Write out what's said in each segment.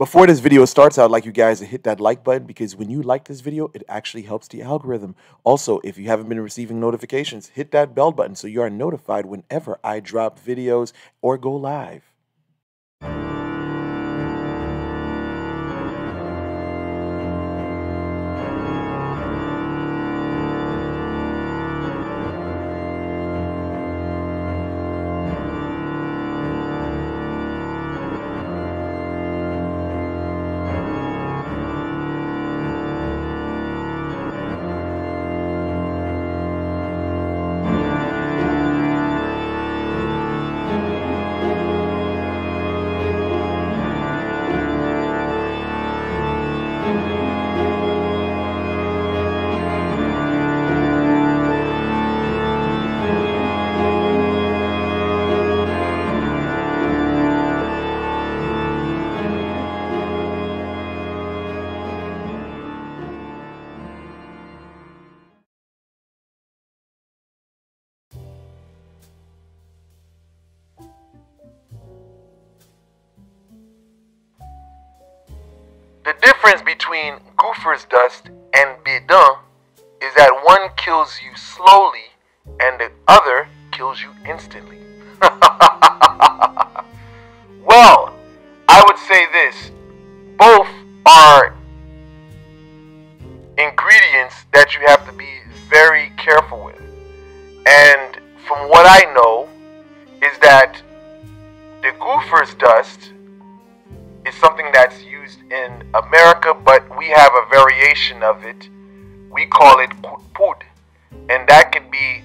Before this video starts, I'd like you guys to hit that like button because when you like this video, it actually helps the algorithm. Also, if you haven't been receiving notifications, hit that bell button so you are notified whenever I drop videos or go live. The difference between Goofers dust and Bedanne is that one kills you slowly and the other kills you instantly. Well, I would say this. Both are ingredients that you have to be very careful with. And from what I know is that the Goofers dust is something that's used in America, but we have a variation of it. We call it pud, and that can be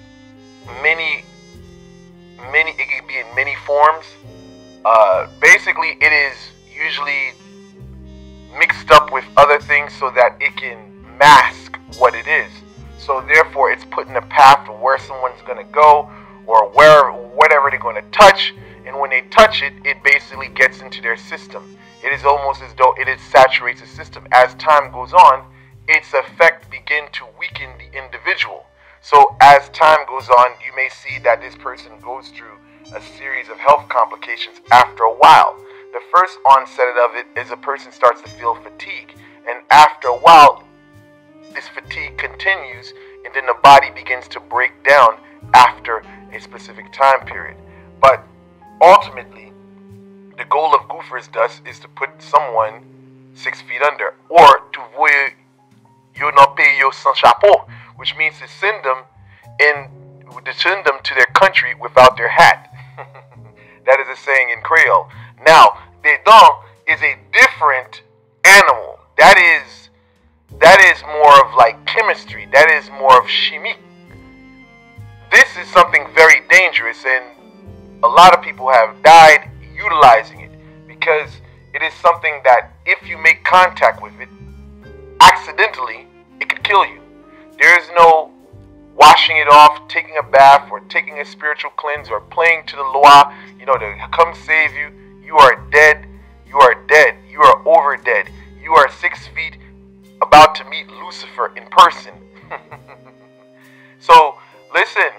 it can be in many forms. Basically, it is usually mixed up with other things so that it can mask what it is. So therefore, it's put in a path of where someone's going to go or whatever they're going to touch. And when they touch it, it basically gets into their system. It is almost as though it saturates the system. As time goes on, its effect begins to weaken the individual. So as time goes on, you may see that this person goes through a series of health complications after a while. The first onset of it is a person starts to feel fatigue. And after a while, this fatigue continues, and then the body begins to break down after a specific time period. But ultimately, the goal of Goofers dust is to put someone 6 feet under, or to voyer yo no pay yo sans chapeau, which means to send them to their country without their hat. That is a saying in Creole. Now, Bedanne is a different animal. That is more of like chemistry. That is more of chimie. This is something very dangerous, and a lot of people have died utilizing it because it is something that if you make contact with it accidentally, it could kill you. There is no washing it off, taking a bath, or taking a spiritual cleanse, or playing to the Loa, to come save you. You are dead. You are dead. You are over dead. You are 6 feet about to meet Lucifer in person. So listen,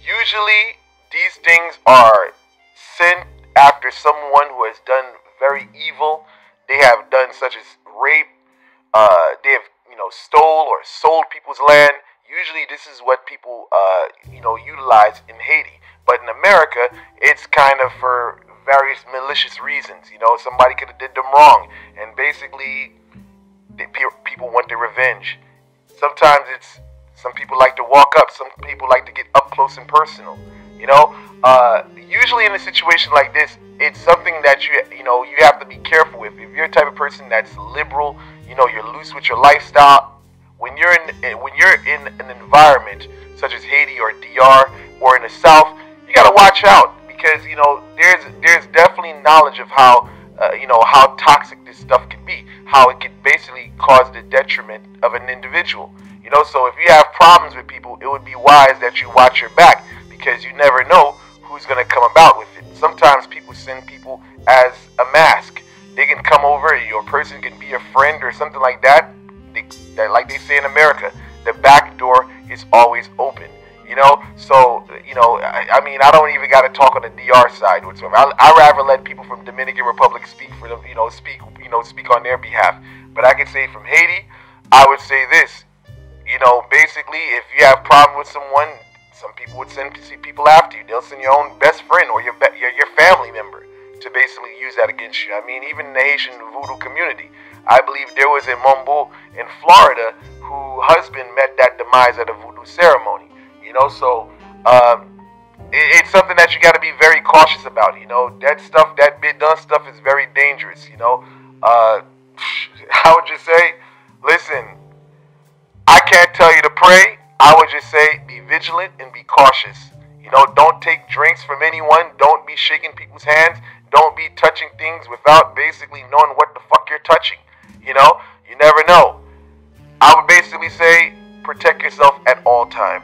usually these things are sent after someone who has done very evil. They have done such as rape. They have, stole or sold people's land. Usually this is what people, utilize in Haiti. But in America, it's kind of for various malicious reasons. Somebody could have did them wrong. And basically, people want their revenge. Sometimes some people like to walk up. Some people like to get up close and personal. Usually in a situation like this, it's something that you have to be careful with. If you're the type of person that's liberal, you're loose with your lifestyle. When you're in an environment such as Haiti or DR or in the South, you gotta watch out because there's definitely knowledge of how toxic this stuff can be, how it can basically cause the detriment of an individual. So if you have problems with people, it would be wise that you watch your back because you never know who's going to come about with it. Sometimes people send people as a mask. They can come over, your person can be a friend or something like that. Like they say in America, the back door is always open. So I mean, I don't even got to talk on the DR side whatsoever. I rather let people from Dominican Republic speak for them, speak on their behalf. But I can say from Haiti, I would say this. Basically, if you have a problem with someone, some people would send people after you. They'll send your own best friend or your family member to basically use that against you. I mean, even in the Haitian voodoo community, I believe there was a Mumbo in Florida whose husband met that demise at a voodoo ceremony. So it's something that you got to be very cautious about. That stuff, that Bedanne stuff, is very dangerous. I would just say, listen, I can't tell you to pray. I would just say be vigilant and be cautious. Don't take drinks from anyone. Don't be shaking people's hands. Don't be touching things without basically knowing what the fuck you're touching. You never know. I would basically say protect yourself at all time.